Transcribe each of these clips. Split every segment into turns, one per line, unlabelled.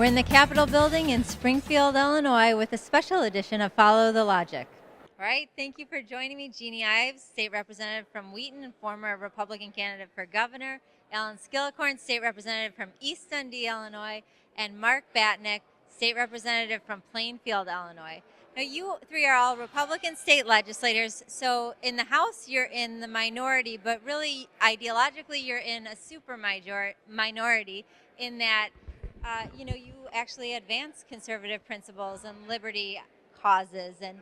We're in the Capitol building in Springfield, Illinois with a special edition of Follow the Logic. All right, thank you for joining me. Jeannie Ives, State Representative from Wheaton and former Republican candidate for governor. Alan Skillicorn, State Representative from East Dundee, Illinois. And Mark Batnick, State Representative from Plainfield, Illinois. Now, you three are all Republican state legislators, so in the House you're in the minority, but really ideologically you're in a super minority in that you actually advance conservative principles and liberty causes, and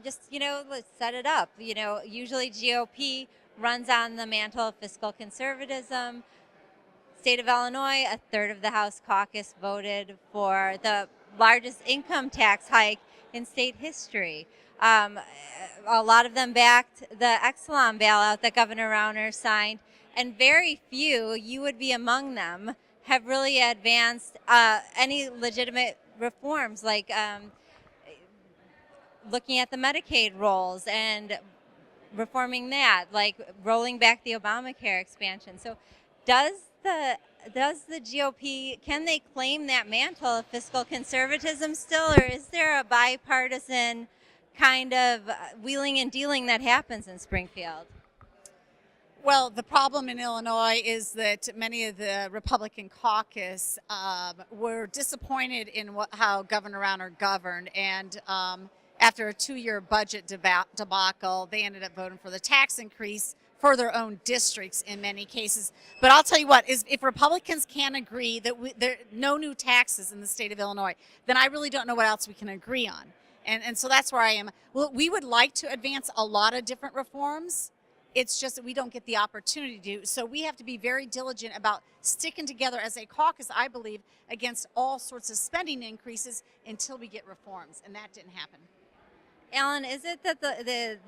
let's set it up. Usually GOP runs on the mantle of fiscal conservatism. State of Illinois, a third of the House caucus voted for the largest income tax hike in state history. A lot of them backed the Exelon bailout that Governor Rauner signed, and very few, you would be among them, have really advanced any legitimate reforms, like looking at the Medicaid rolls and reforming that, like rolling back the Obamacare expansion. So does the GOP, can they claim that mantle of fiscal conservatism still, or is there a bipartisan kind of wheeling and dealing that happens in Springfield?
Well, the problem in Illinois is that many of the Republican caucus were disappointed in how Governor Rauner governed, and after a 2-year budget debacle, they ended up voting for the tax increase for their own districts in many cases. But I'll tell you what, if Republicans can't agree that there are no new taxes in the state of Illinois, then I really don't know what else we can agree on. And so that's where I am. Well, we would like to advance a lot of different reforms. It's just that we don't get the opportunity to do. So we have to be very diligent about sticking together as a caucus, I believe, against all sorts of spending increases until we get reforms. And that didn't happen.
Alan, is it that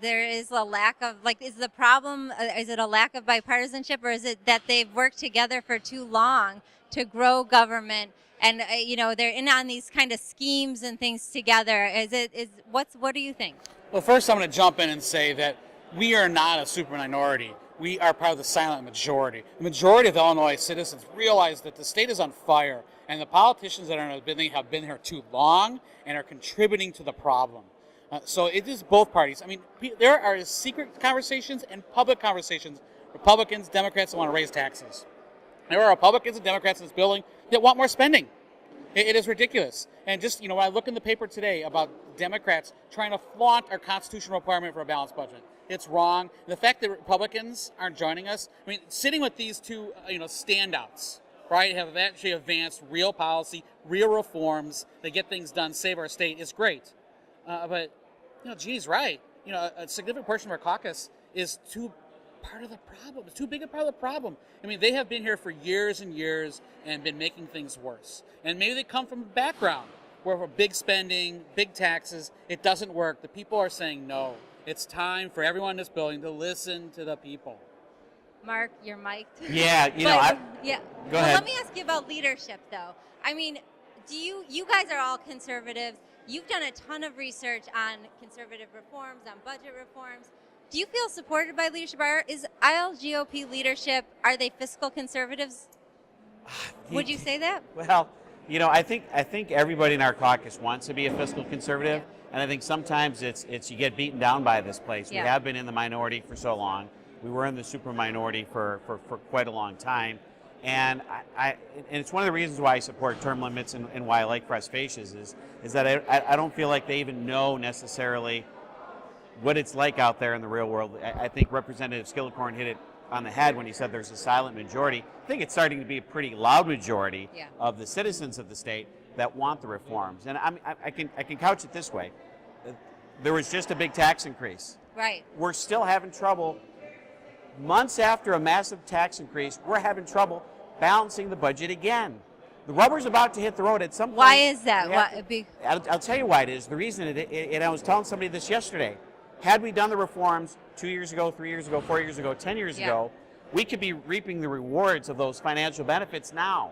there is a lack of, is the problem, is it a lack of bipartisanship, or is it that they've worked together for too long to grow government, and they're in on these kind of schemes and things together? What do you think?
Well, first I'm going to jump in and say that we are not a super minority. We are part of the silent majority. The majority of Illinois citizens realize that the state is on fire, and the politicians that have been here too long and are contributing to the problem. So it is both parties. I mean, there are secret conversations and public conversations. Republicans, Democrats that want to raise taxes. There are Republicans and Democrats in this building that want more spending. It is ridiculous. And just, when I look in the paper today about Democrats trying to flaunt our constitutional requirement for a balanced budget, it's wrong. The fact that Republicans aren't joining us, I mean, sitting with these two, standouts, right, have actually advanced real policy, real reforms that get things done, save our state, is great. But Jeannie's right. A significant portion of our caucus is too part of the problem. It's too big a part of the problem. I mean, they have been here for years and years and been making things worse. And maybe they come from a background where for big spending, big taxes, it doesn't work. The people are saying no. It's time for everyone in this building to listen to the people.
Mark, you're mic'd.
Yeah,
Go ahead. Let me ask you about leadership, though. I mean, you guys are all conservatives. You've done a ton of research on conservative reforms, on budget reforms. Do you feel supported by leadership? Is ILGOP leadership, are they fiscal conservatives? Would you say that?
Well, I think everybody in our caucus wants to be a fiscal conservative, and I think sometimes it's you get beaten down by this place.
Yeah.
We have been in the minority for so long. We were in the super minority for quite a long time. And and it's one of the reasons why I support term limits and why I like fresh faces is that I don't feel like they even know necessarily what it's like out there in the real world. I think Representative Skillicorn hit it on the head when he said there's a silent majority. I think it's starting to be a pretty loud majority of the citizens of the state that want the reforms. And I can couch it this way. There was just a big tax increase.
Right.
We're still having trouble. Months after a massive tax increase, we're having trouble balancing the budget again. The rubber's about to hit the road at some point.
Why is that?
I'll tell you why it is. The reason and I was telling somebody this yesterday. Had we done the reforms 2 years ago, 3 years ago, 4 years ago, 10 years ago, we could be reaping the rewards of those financial benefits now.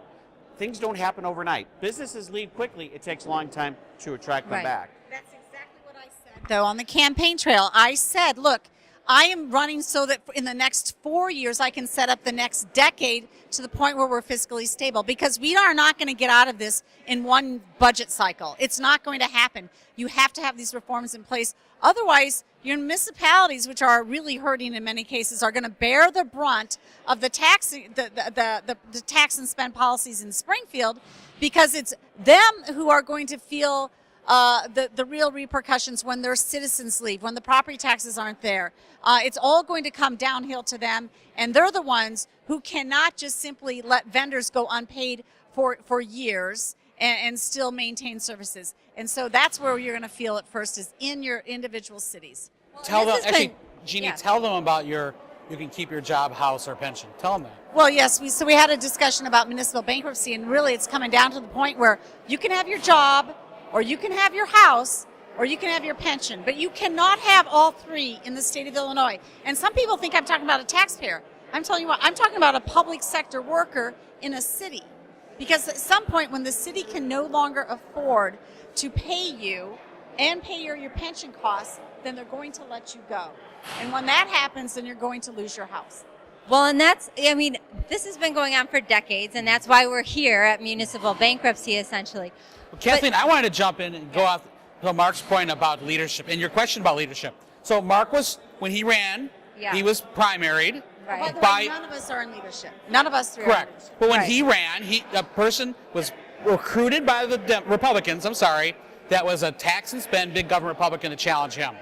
Things don't happen overnight. Businesses leave quickly. It takes a long time to attract them back.
That's exactly what I said, though, on the campaign trail. I said, look, I am running so that in the next 4 years, I can set up the next decade to the point where we're fiscally stable, because we are not going to get out of this in one budget cycle. It's not going to happen. You have to have these reforms in place. Otherwise, your municipalities, which are really hurting in many cases, are going to bear the brunt of the tax and spend policies in Springfield, because it's them who are going to feel the real repercussions when their citizens leave, when the property taxes aren't there. It's all going to come downhill to them, and they're the ones who cannot just simply let vendors go unpaid for years and still maintain services. And so that's where you're going to feel it first, is in your individual cities.
Tell them,
this has
actually,
been-
Jeannie,
yeah.
tell them about you can keep your job, house, or pension. Tell them that.
Well, yes, we had a discussion about municipal bankruptcy, and really it's coming down to the point where you can have your job, or you can have your house, or you can have your pension, but you cannot have all three in the state of Illinois. And some people think I'm talking about a taxpayer. I'm telling you what, I'm talking about a public sector worker in a city. Because at some point when the city can no longer afford to pay you and pay your pension costs, then they're going to let you go. And when that happens, then you're going to lose your house.
Well, and this has been going on for decades, and that's why we're here at Municipal Bankruptcy, essentially.
Well, Kathleen, I wanted to jump in and go off to Mark's point about leadership and your question about leadership. So Mark when he ran, he was primaried.
Right.
By the way, none of us are in leadership. None of us three are in
Correct.
leadership.
But when
Right.
he ran, a person was recruited by the Republicans, that was a tax and spend big government Republican to challenge him.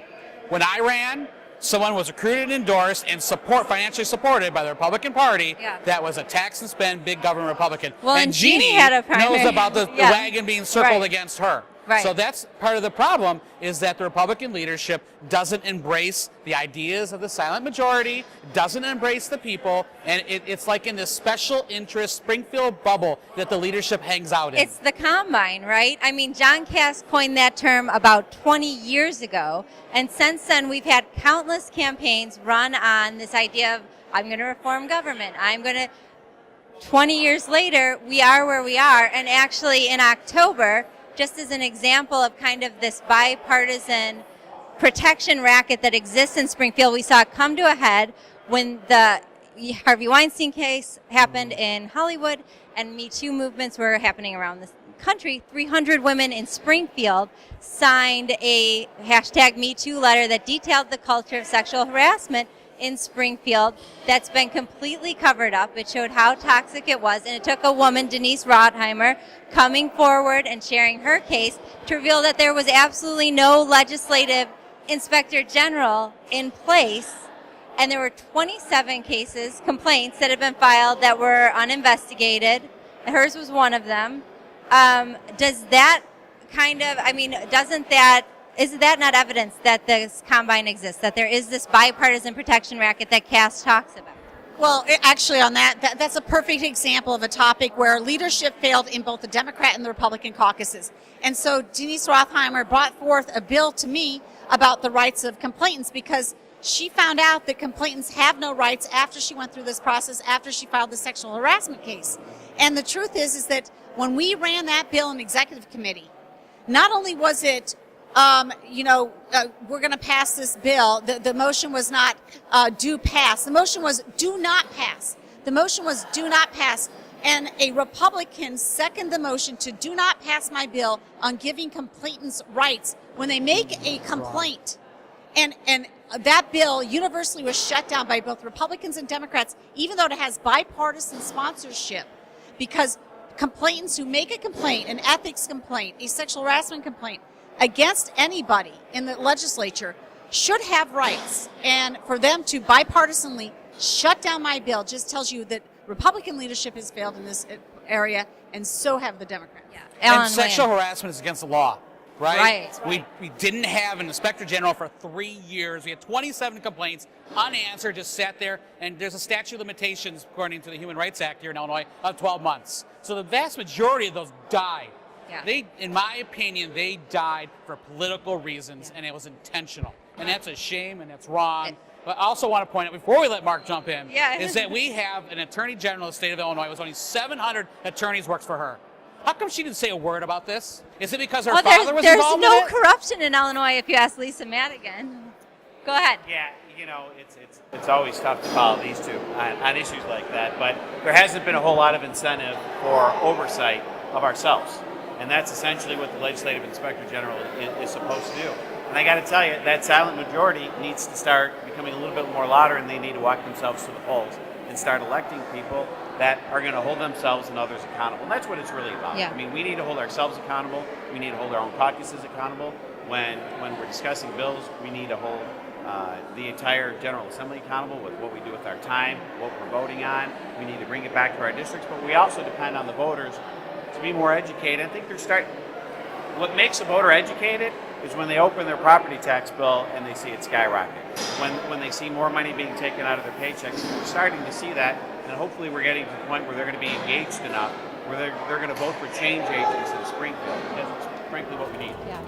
When I ran, someone was recruited, endorsed, and financially supported by the Republican Party.
Yeah.
That was a tax and spend big government Republican.
Well, and Jeannie had a primary.
knows about the
Yeah.
wagon being circled
Right.
against her.
Right.
So that's part of the problem, is that the Republican leadership doesn't embrace the ideas of the silent majority, doesn't embrace the people, and it's like in this special interest Springfield bubble that the leadership hangs out in.
It's the combine, right? I mean, John Cass coined that term about 20 years ago, and since then we've had countless campaigns run on this idea of, I'm going to reform government, 20 years later, we are where we are, and actually in October, just as an example of kind of this bipartisan protection racket that exists in Springfield, we saw it come to a head when the Harvey Weinstein case happened in Hollywood and Me Too movements were happening around the country. 300 women in Springfield signed a hashtag Me Too letter that detailed the culture of sexual harassment in Springfield that's been completely covered up. It showed how toxic it was, and it took a woman, Denise Rothheimer, coming forward and sharing her case to reveal that there was absolutely no legislative inspector general in place, and there were 27 complaints that had been filed that were uninvestigated. Hers was one of them. Does that is that not evidence that this combine exists, that there is this bipartisan protection racket that Cass talks about?
Well, actually, on that's a perfect example of a topic where leadership failed in both the Democrat and the Republican caucuses. And so Denise Rothheimer brought forth a bill to me about the rights of complainants, because she found out that complainants have no rights after she went through this process, after she filed the sexual harassment case. And the truth is that when we ran that bill in executive committee, not only was it we're going to pass this bill. The motion was not do pass. The motion was do not pass. The motion was do not pass. And a Republican seconded the motion to do not pass my bill on giving complainants rights when they make a complaint. And that bill universally was shut down by both Republicans and Democrats, even though it has bipartisan sponsorship, because complainants who make a complaint, an ethics complaint, a sexual harassment complaint, against anybody in the legislature should have rights. And for them to bipartisanly shut down my bill just tells you that Republican leadership has failed in this area, and so have the Democrats.
Yeah.
And sexual harassment is against the law, right?
Right.
We didn't have an inspector general for 3 years. We had 27 complaints unanswered, just sat there, and there's a statute of limitations, according to the Human Rights Act here in Illinois, of 12 months. So the vast majority of those died.
Yeah.
In my opinion, they died for political reasons, and it was intentional. And that's a shame, and that's wrong. But I also want to point out, before we let Mark jump in, is that we have an attorney general of the state of Illinois. It was only 700 attorneys works for her. How come she didn't say a word about this? Is it because her father was involved in it?
There's no corruption in Illinois, if you ask Lisa Madigan. Go ahead.
Yeah,
you know, it's always tough to follow these two on issues like that, but there hasn't been a whole lot of incentive for oversight of ourselves. And that's essentially what the Legislative Inspector General is supposed to do. And I got to tell you, that silent majority needs to start becoming a little bit more louder, and they need to walk themselves to the polls and start electing people that are going to hold themselves and others accountable. And that's what it's really about.
Yeah.
I mean, we need to hold ourselves accountable. We need to hold our own caucuses accountable. When we're discussing bills, we need to hold the entire General Assembly accountable with what we do with our time, what we're voting on. We need to bring it back to our districts, but we also depend on the voters to be more educated. I think what makes a voter educated is when they open their property tax bill and they see it skyrocket. When they see more money being taken out of their paychecks, we're starting to see that, and hopefully we're getting to the point where they're going to be engaged enough where they're going to vote for change agents in Springfield. That's frankly what we need.
Yeah.